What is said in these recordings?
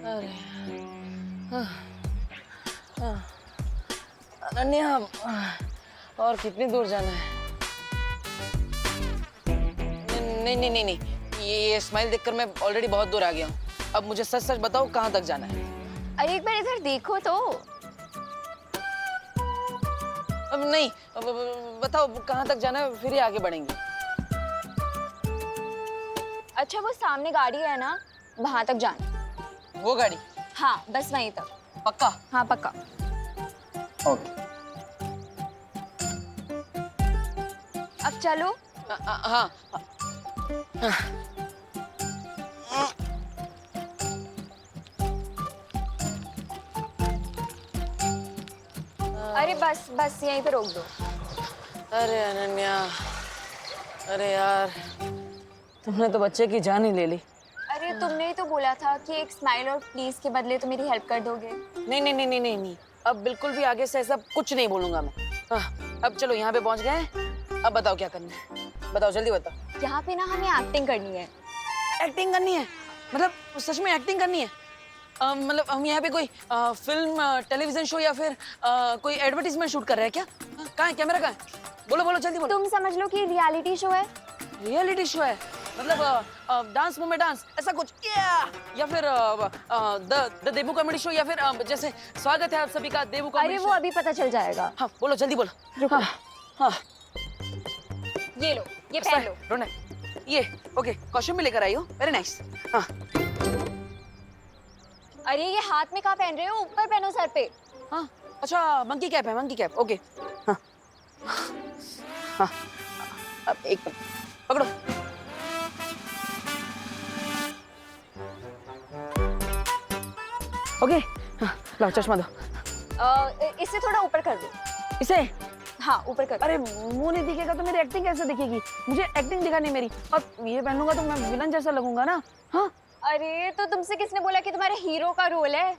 अरे अनन्या, और कितनी दूर जाना है? नहीं नहीं नहीं नहीं, ये स्माइल देखकर मैं ऑलरेडी बहुत दूर आ गया हूँ। अब मुझे सच सच बताओ कहाँ तक जाना है? अरे एक बार इधर देखो तो। अब नहीं, बताओ कहाँ तक जाना है, फिर ही आगे बढ़ेंगे। अच्छा वो सामने गाड़ी है ना, वहां तक जाना। वो गाड़ी? हाँ बस वहीं तक। पक्का? हाँ पक्का। ओके। अब चलो। हाँ। अरे बस बस यहीं पे रोक दो। अरे अनन्या, अरे यार, तुमने तो बच्चे की जान ही ले ली। अरे तुमने ही तो बोला था कि एक स्माइल और प्लीज के बदले तो मेरी हेल्प कर दोगे। नहीं नहीं नहीं नहीं नहीं नहीं, अब बिल्कुल भी आगे से ऐसा कुछ नहीं बोलूंगा मैं। अब चलो यहाँ पे पहुँच गए, अब बताओ क्या करना है, बताओ जल्दी बताओ। यहाँ पे ना हमें एक्टिंग करनी है। एक्टिंग करनी है? मतलब सच में एक्टिंग करनी है? मतलब हम यहाँ पे कोई फिल्म टेलीविजन शो या फिर कोई एडवर्टीजमेंट शूट कर रहे हैं क्या? कहाँ है कैमरा, कहाँ है? बोलो बोलो जल्दी बोलो। तुम समझ लो कि रियलिटी शो है। रियलिटी शो है? मतलब डांस मूव में डांस ऐसा कुछ, या फिर द देबू कॉमेडी शो, या फिर जैसे स्वागत है आप सभी का देबू कॉमेडी अरे शो। वो अभी पता चल जाएगा। हाँ बोलो जल्दी बोलो। रुको। हाँ ये लो, ये पहन लो। रोना, ये ओके, कॉस्ट्यूम भी लेकर आई हो, वेरी नाइस। हाँ अरे ये हाथ में कहाँ पहन रहे हो, ऊपर पहनो सर पे। हाँ, अच्छा मंकी कैप है, मंकी कैप, ओके। हाँ हाँ, अब एक मिनट पकड़ो। ओके, हाँ, लाओ चश्मा दो। इससे थोड़ा ऊपर कर दो। इसे? हाँ ऊपर कर दो। अरे मुंह नहीं दिखेगा तो मेरी एक्टिंग कैसे दिखेगी? मुझे एक्टिंग दिखानी है मेरी, और ये पहन लूंगा तो मैं विलन जैसा लगूंगा ना। हाँ अरे तो तुमसे किसने बोला कि तुम्हारे हीरो का रोल है?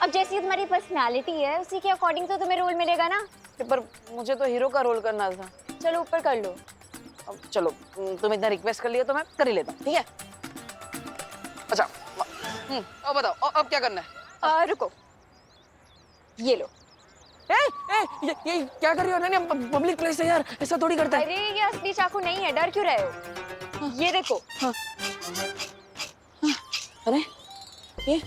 अब जैसी तुम्हारी पर्सनालिटी है उसी के अकॉर्डिंग तो तुम्हें रोल मिलेगा ना। पर मुझे तो हीरो का रोल करना था। चलो ऊपर कर लो। अब चलो, तुम इतना रिक्वेस्ट कर लिया तो मैं कर ही लेता हूँ, ठीक है? अच्छा अब बताओ अब क्या करना है? रुको, ये लो। ये क्या कर रही हो अनन्या? पब्लिक प्लेस है यार, ऐसा थोड़ी करता है। अरे ये असली चाकू नहीं है, डर क्यों रहे हो? ये देखो। हाँ। अरे ये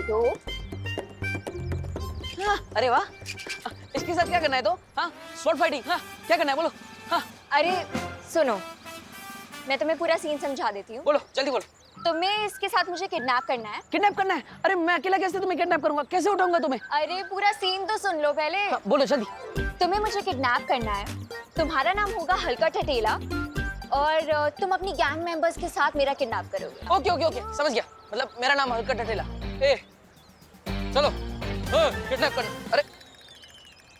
तो अरे वाह, इसके साथ क्या करना है? तो हाँ, स्वॉर्ड फाइटिंग, हाँ क्या करना है बोलो। हाँ अरे सुनो, मैं तुम्हें पूरा सीन समझा देती हूँ। बोलो जल्दी बोलो। तुम्हें इसके साथ मुझे किडनैप करना है। किडनैप करना है? अरे मैं अकेला कैसे तुम्हें किडनैप करूंगा? कैसे उठाऊंगा तुम्हें? अरे पूरा सीन तो सुन लो पहले। हाँ, बोलो जल्दी। तुम्हें मुझे किडनैप करना है, तुम्हारा नाम होगा हल्का ठठेला, और तुम अपनी गैंग मेंबर्स के साथ मेरा किडनैप करोगे। ओके ओके ओके, समझ गया। मतलब मेरा नाम हल्का ठठेला। चलो किडनैप कर। अरे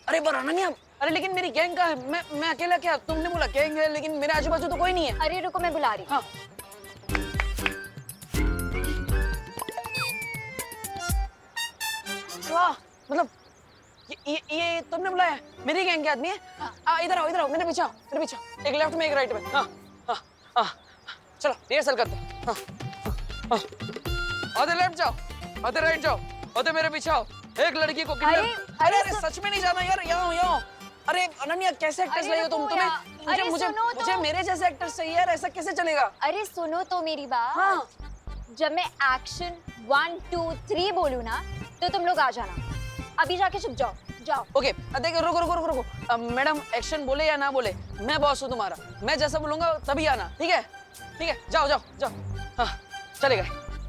अरे पर अनन्या, अरे लेकिन मेरी गैंग का है, मैं अकेला क्या? तुमने बोला गैंग है, लेकिन मेरे आजू बाजू तो कोई नहीं है। अरे रुको, मैं बुला रही हूँ। हाँ वाह, मतलब ये तुमने बुलाया? मेरी गैंग के आदमी है? इधर आओ मेरे पीछे आओ, मेरे पीछे आओ। एक लेफ्ट में एक राइट में। हाँ हाँ हाँ, चलो रिहर्सल करते हैं। हाँ हाँ, आधे लेफ्ट जाओ, आधे राइट जाओ, आधे मेरे पीछे आओ। एक लड़की को अरे सच में नहीं जाना यार, यहाँ। अरे अनन्या कैसे एक्टर्स लाई हो तुम? तुम्हें मुझे मेरे जैसे एक्टर्स चाहिए यार, ऐसा कैसे चलेगा? अरे सुनो तो मेरी बात। हाँ। जब मैं एक्शन 1 2 3 बोलूँ ना तो तुम लोग आ जाना। अभी जाके चुप जाओ, जाओ। ओके, देखो रुको। मैडम एक्शन बोले या ना बोले, मैं बॉस हूँ तुम्हारा, मैं जैसा बोलूंगा तभी आना, ठीक है? ठीक है, जाओ। हाँ चलेगा,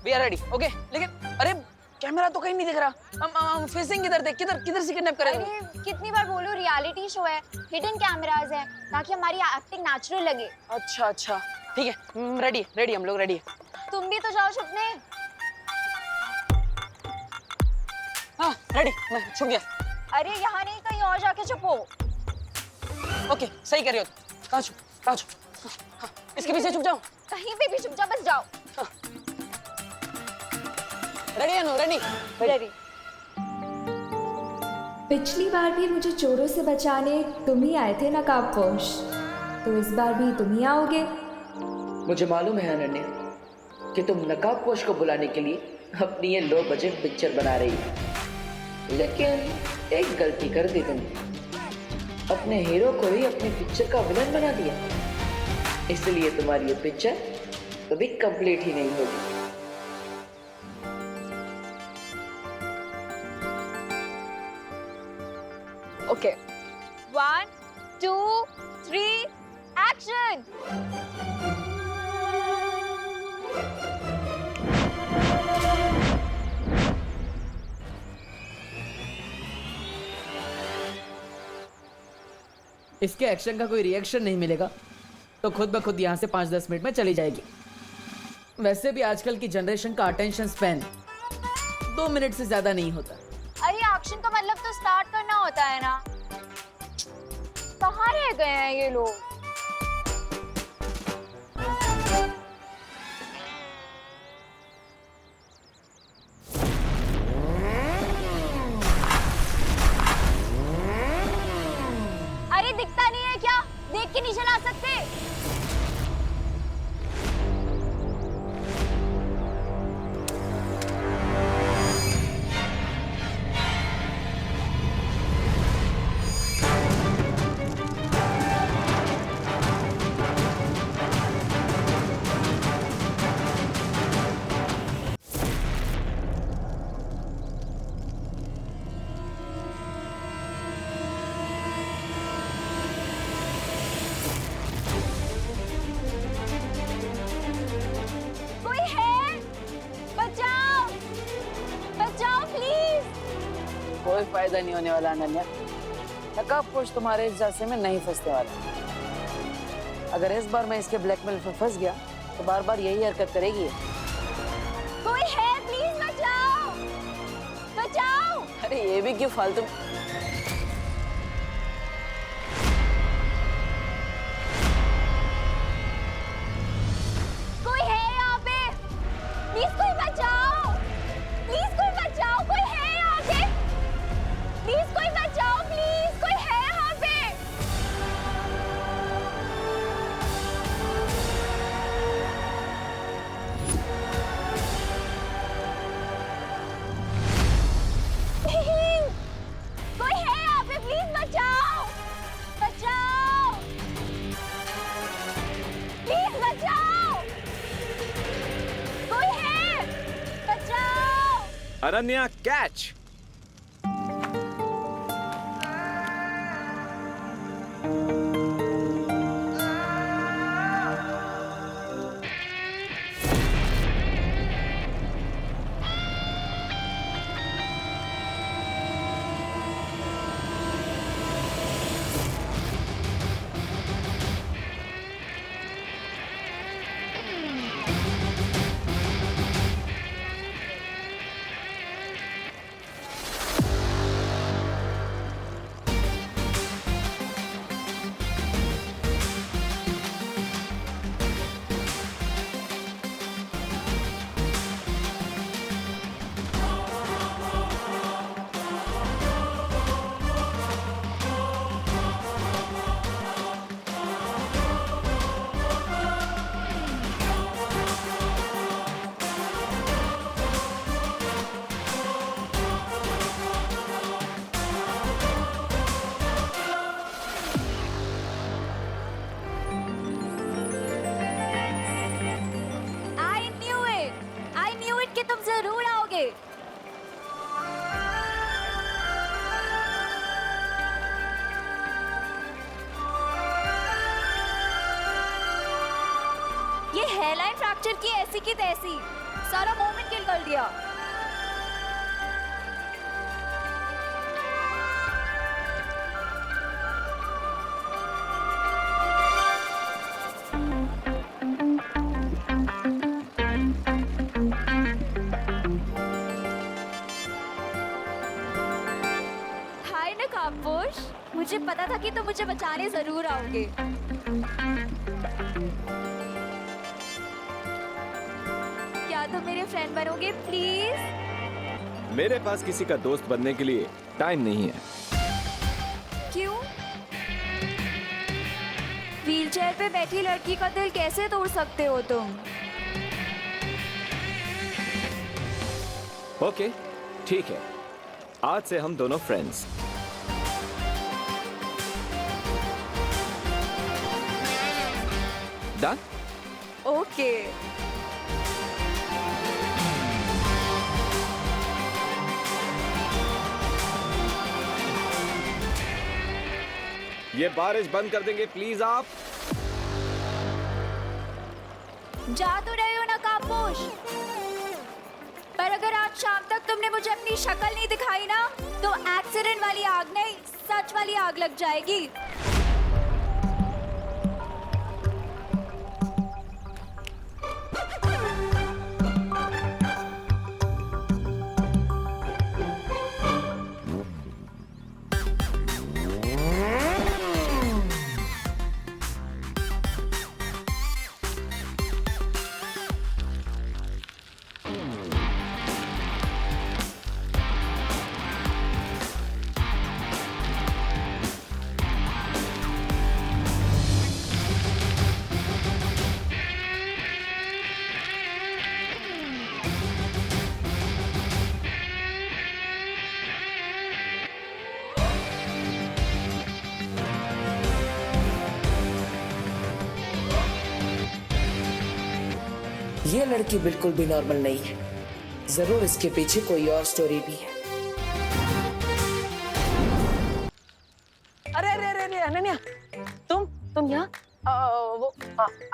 वी आर रेडी। ओके, लेकिन अरे कैमरा तो कहीं नहीं दिख रहा। हम फेसिंग किधर थे? किधर से किडनैप करेंगे? अरे कितनी बार बोलूं, रियलिटी शो है, हिडन कैमरास है, ताकि हमारी एक्टिंग नेचुरल लगे। अच्छा ठीक है, रेडी हम लोग रेडी है। तुम भी तो जाओ छुपने। हाँ रेडी, मैं छुप गया। अरे यहाँ नहीं, कहीं और जाके छुपो। ओके सही कर रही हो। कहाँ छुप? हाँ, इसके पीछे छुप जाऊं? कहीं पे भी छुप जाओ, बस जाओ। हाँ। रेडी है? रेडी। पिछली बार भी मुझे चोरों से बचाने तुम ही आए थे नकाबपोश, तो इस बार भी तुम ही आओगे? मुझे मालूम है अनन्या, कि तुम नकाबपोश को बुलाने के लिए अपनी ये लो बजट पिक्चर बना रही हो, लेकिन एक गलती कर दी तुमने। अपने हीरो को ही अपनी पिक्चर का विलन बना दिया, इसलिए तुम्हारी ये पिक्चर कभी कंप्लीट ही नहीं होगी। Okay, 1 2 3 action. इसके एक्शन का कोई रिएक्शन नहीं मिलेगा तो खुद ब खुद यहाँ से 5-10 मिनट में चली जाएगी। वैसे भी आजकल की जनरेशन का अटेंशन स्पैन 2 मिनट से ज्यादा नहीं होता। अरे एक्शन का मतलब तो स्टार्ट करना होता है ना। कहाँ रह गए हैं ये लोग? अरे दिखता नहीं है क्या? देख के नहीं चला सकते? कोई है? बचाओ! बचाओ प्लीज! कोई फायदा नहीं होने वाला अनन्या। नकाबपोश तुम्हारे इस जासे में नहीं फंसने वाला। अगर इस बार मैं इसके ब्लैकमेल में फंस गया तो बार बार यही हरकत करेगी। कोई है? प्लीज बचाओ! बचाओ! अरे ये भी क्यों फालतू। कोई है यहाँ पे? प्लीज कोई बचाओ! प्लीज कोई बचाओ! कोई है यहाँ पे? प्लीज कोई बचाओ! प्लीज कोई है यहाँ पे? प्लीज! कोई है यहाँ पे? प्लीज बचाओ! बचाओ! प्लीज बचाओ! कोई है? बचाओ! Ananya catch. I knew it कि तुम जरूर आओगे। ये हेयरलाइन फ्रैक्चर की ऐसी की तैसी, सारा मोमेंट किल कर दिया। हाय नकाबपोश, मुझे पता था कि तुम मुझे बचाने जरूर आओगे। क्या तुम मेरे फ्रेंड बनोगे प्लीज? मेरे पास किसी का दोस्त बनने के लिए टाइम नहीं है। क्यों? व्हीलचेयर पे बैठी लड़की का दिल कैसे तोड़ सकते हो तुम? ओके, ठीक है। आज से हम दोनों फ्रेंड्स। डन? ओके। ये बारिश बंद कर देंगे प्लीज आप। जा तो रहे हो नकाबपोश, पर अगर आज शाम तक तुमने मुझे अपनी शक्ल नहीं दिखाई ना, तो एक्सीडेंट वाली आग नहीं, सच वाली आग लग जाएगी। ये लड़की बिल्कुल भी नॉर्मल नहीं है। जरूर इसके पीछे कोई और स्टोरी भी है। अरे अरे अरे अरे अनन्या, तुम यहाँ? वो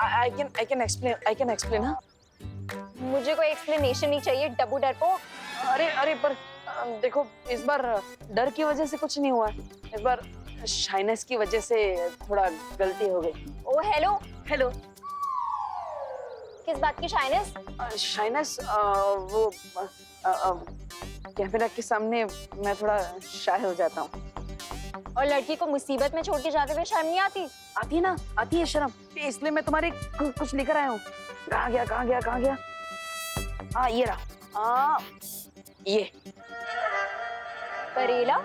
आई कैन एक्सप्लेन। हाँ, मुझे कोई एक्सप्लेनेशन नहीं चाहिए, डब्बू डरपोक। अरे अरे पर देखो, इस बार डर की वजह से कुछ नहीं हुआ, इस बार शाइनेस की वजह से थोड़ा गलती हो गई। ओ हेलो। हेलो। किस बात की शाइनेस? शाइनेस वो कैमरा के सामने मैं थोड़ा शाय हो जाता हूँ। और लड़की को मुसीबत में छोड़ के जाते हुए शर्म नहीं आती? आती है शर्म, इसलिए मैं तुम्हारे कुछ लेकर आया हूँ। कहाँ गया? हाँ, ये रहा। ये करेला?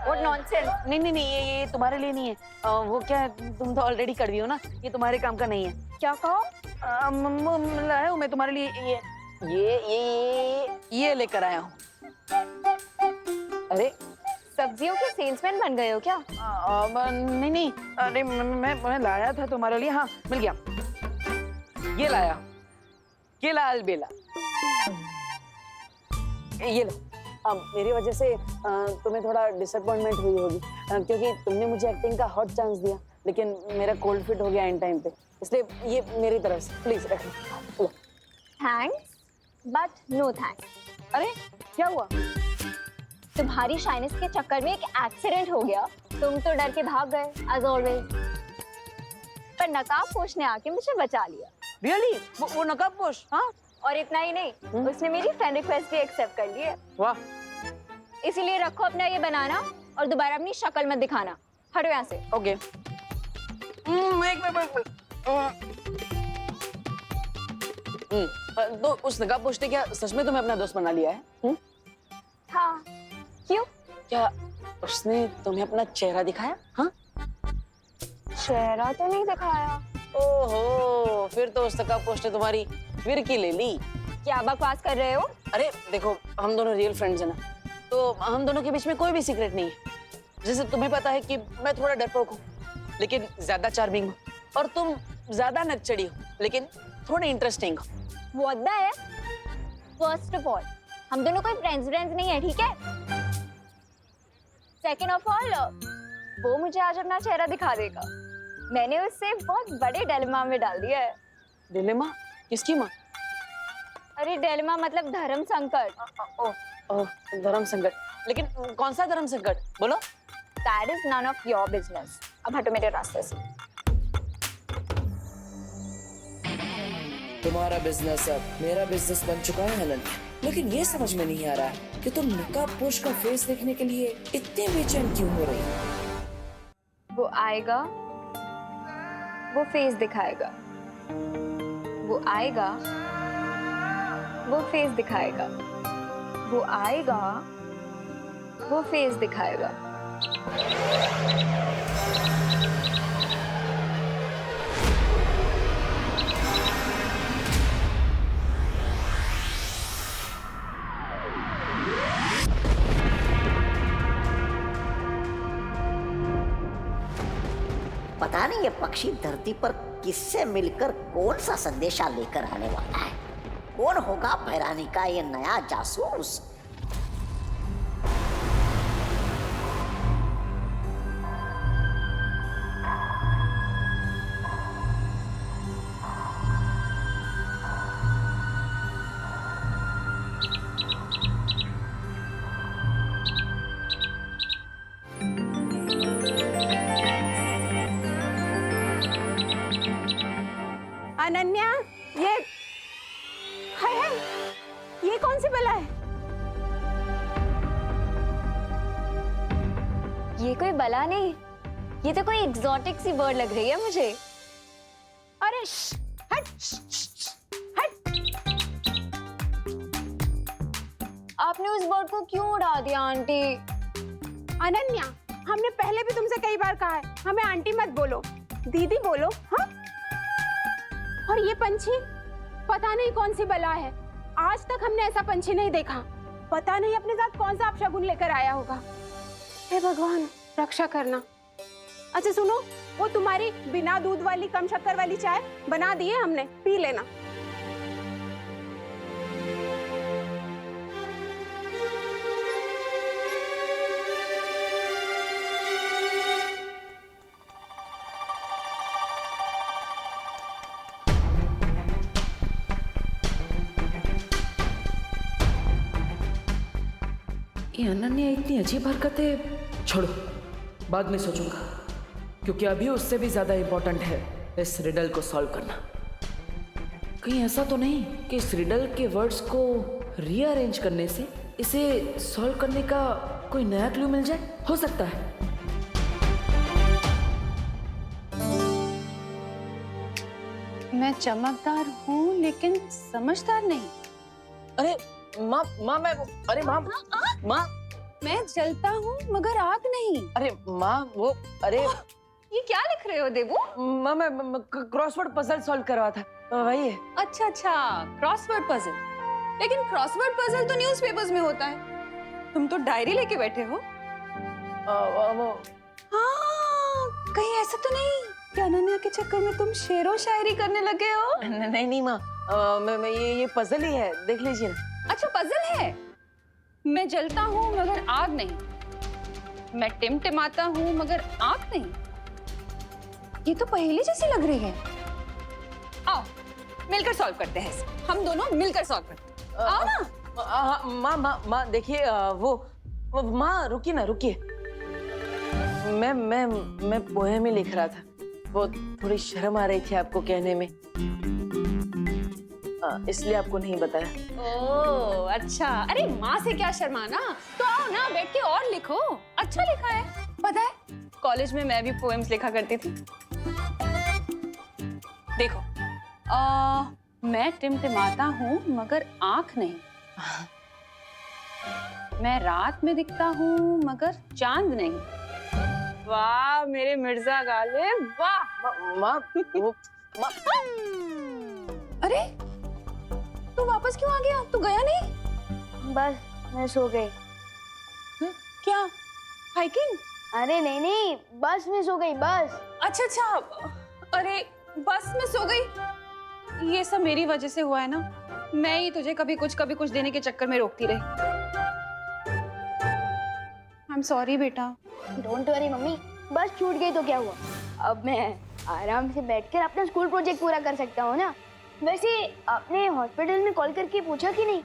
What nonsense? नहीं, ये तुम्हारे लिए नहीं है। वो क्या है, तुम तो ऑलरेडी कड़वी हो ना, ये तुम्हारे काम का नहीं है। क्या कहो? लाया हूँ मैं तुम्हारे लिए ये लेकर आया हूँ। अरे सब्जियों के सेल्समैन बन गए हो क्या? नहीं, अरे मैं लाया था तुम्हारे लिए। हाँ, मिल गया। ये लाया, ये लाल बेला, ये लो। मेरी वजह से तुम्हें थोड़ा डिसअपॉइंटमेंट हुई होगी, क्योंकि तुमने मुझे एक्टिंग का हॉट चांस दिया, लेकिन मेरा कोल्ड फिट हो गया इन टाइम पे, इसलिए ये मेरी तरफ से प्लीज रख लो। Thanks but no thanks. अरे क्या हुआ? तुम्हारी शाइनेस के चक्कर में एक एक्सीडेंट हो गया, तुम तो डर के भाग गए एज ऑलवेज, पर नकाबपोश ने आके मुझे बचा लिया। रियली? वो नकाबपोश? हाँ, और इतना ही नहीं, उसने मेरी फ्रेंड रिक्वेस्ट भी एक्सेप्ट कर ली है। वाह। इसीलिए रखो अपना ये बनाना और दोबारा अपनी शक्ल मत दिखाना। हटो यहाँ से। ओके। तो उस नकाबपोश ने क्या सच में तुम्हें अपना दोस्त बना लिया है? हाँ, क्यों? क्या उसने तुम्हें अपना चेहरा दिखाया? हाँ, चेहरा तो नहीं दिखाया। ओहो, फिर तो उस नकाबपोश ने तुम्हारी फिरकी ले ली। क्या बकवास कर रहे हो? अरे देखो, हम दोनों रियल फ्रेंड्स हैं ना, तो हम दोनों के बीच में कोई भी सीक्रेट नहीं है। जैसे तुम्हें पता है कि मैं थोड़ा डरपोक हूँ, लेकिन ज्यादा चार्मिंग हूँ, और तुम ज्यादा नकचड़ी हो, लेकिन थोड़ी इंटरेस्टिंग हो। What the है? First of all, हम दोनों कोई फ्रेंड्स नहीं है, ठीक है? Second of all, वो मुझे आज अपना चेहरा दिखा देगा। मैंने उससे बहुत बड़े डिलेमा में डाल दिया है। डिलेमा? किसकी माँ? अरे डिलेमा मतलब धर्म संकट। धर्म संकट? लेकिन कौन सा धर्म संकट? बोलो। That is none of your business. अब हटो मेरे रास्ते से। तुम्हारा बिजनेस अब मेरा बिजनेस बन चुका है अनन्या, लेकिन ये समझ में नहीं आ रहा है कि तुम नकाबपोश का फेस देखने के लिए इतने बेचैन क्यों हो रही हो? वो आएगा, वो फेस दिखाएगा। वो आएगा, वो फेस दिखाएगा। वो आएगा, वो फेस दिखाएगा। नहीं ये पक्षी धरती पर किससे मिलकर कौन सा संदेशा लेकर आने वाला है। कौन होगा भैरानी का ये नया जासूस। अनन्या, ये है ये कौन सी बला है? ये कोई बला नहीं, ये तो कोई एग्जॉटिक सी बर्ड लग रही है मुझे। अरे हट हट। आपने उस बर्ड को क्यों उड़ा दिया आंटी? अनन्या, हमने पहले भी तुमसे कई बार कहा है, हमें आंटी मत बोलो, दीदी बोलो। हाँ, और ये पंछी पता नहीं कौन सी बला है, आज तक हमने ऐसा पंछी नहीं देखा। पता नहीं अपने साथ कौन सा अपशगुन लेकर आया होगा। हे भगवान, रक्षा करना। अच्छा सुनो, वो तुम्हारी बिना दूध वाली कम शक्कर वाली चाय बना दी है हमने, पी लेना। ये अनन्या इतनी अजीब हरकतें छोड़ो, बाद में सोचूंगा, क्योंकि अभी उससे भी ज्यादा इंपॉर्टेंट है इस रिडल को सॉल्व करना। कहीं ऐसा तो नहीं कि इस रिडल के वर्ड्स को रीअरेंज करने से इसे सॉल्व करने का कोई नया क्लू मिल जाए? हो सकता है। मैं चमकदार हूँ लेकिन समझदार नहीं। अरे माँ माँ मैं अरे माँ माँ मैं जलता हूँ मगर आग नहीं। अरे माँ वो अरे ये क्या लिख रहे हो देवू? माँ मैं क्रॉसवर्ड पजल सॉल्व कर रहा था, वही है। अच्छा अच्छा, क्रॉसवर्ड पजल। लेकिन क्रॉसवर्ड पजल तो न्यूज़पेपर्स में होता है, तुम तो डायरी लेके बैठे हो। हाँ, कहीं ऐसा तो नहीं कि अनन्या के चक्कर में तुम शेरो शायरी करने लगे हो? नहीं माँ, मैं ये पजल ही है, देख लीजिए ना। अच्छा पजल है। मैं जलता हूँ मगर आग नहीं, मैं टिमटिमाता हूँ मगर आग नहीं। ये तो पहेली जैसी लग रही है। आओ मिलकर सॉल्व करते हैं इसे। हम दोनों मिलकर सॉल्व करते हैं। आओ ना। माँ देखिए, वो माँ रुकिए ना, रुकिए। मैं पोएम ही लिख रहा था, वो थोड़ी शर्म आ रही थी आपको कहने में, इसलिए आपको नहीं बताया। ओह अच्छा, अरे माँ से क्या शर्माना, तो आओ ना बैठ के और लिखो। अच्छा लिखा है, पता है कॉलेज में मैं भी पोएम्स लिखा करती थी। देखो, मैं टिमटिमाता हूँ मगर आंख नहीं, मैं रात में दिखता हूँ मगर चांद नहीं। वाह मेरे मिर्जा गालिब, वाह। माँ वो माँ, अरे तू वापस क्यों आ गया? तू गया नहीं? बस मैं सो गई। क्या हाइकिंग? अरे नहीं, बस में सो गई, बस। अच्छा अच्छा, अरे बस में सो गई, ये सब मेरी वजह से हुआ है ना। मैं ही तुझे कभी कुछ देने के चक्कर में रोकती रही। आई एम सॉरी बेटा। डोंट वरी मम्मी, बस छूट गई तो क्या हुआ, अब मैं आराम से बैठकर अपना स्कूल प्रोजेक्ट पूरा कर सकता हूँ ना। वैसे आपने हॉस्पिटल में कॉल करके पूछा कि नहीं,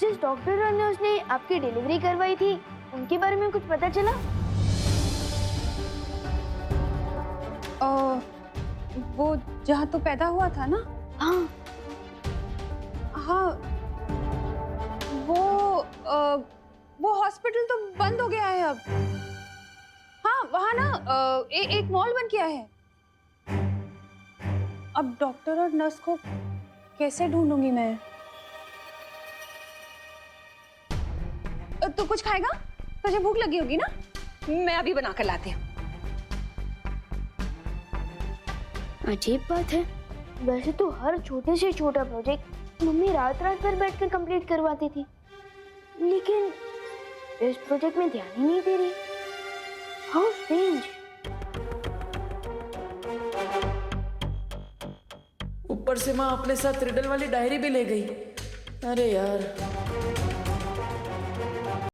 जिस डॉक्टर और नर्स ने आपकी डिलीवरी करवाई थी उनके बारे में कुछ पता चला? वो जहाँ तो पैदा हुआ था ना? हाँ हाँ, वो हॉस्पिटल तो बंद हो गया है अब। हाँ वहाँ ना एक मॉल बन गया है। अब डॉक्टर और नर्स को कैसे ढूंढूंगी मैं? तू कुछ खाएगा? तुझे भूख लगी होगी ना, मैं अभी बना कर लाती हूँ। अजीब बात है, वैसे तो हर छोटे से छोटा प्रोजेक्ट मम्मी रात रात भर बैठकर कंप्लीट करवाती थी, लेकिन इस प्रोजेक्ट में ध्यान ही नहीं दे रही। How strange. ऊपर से माँ अपने साथ रिडल वाली डायरी भी ले गई। अरे यार।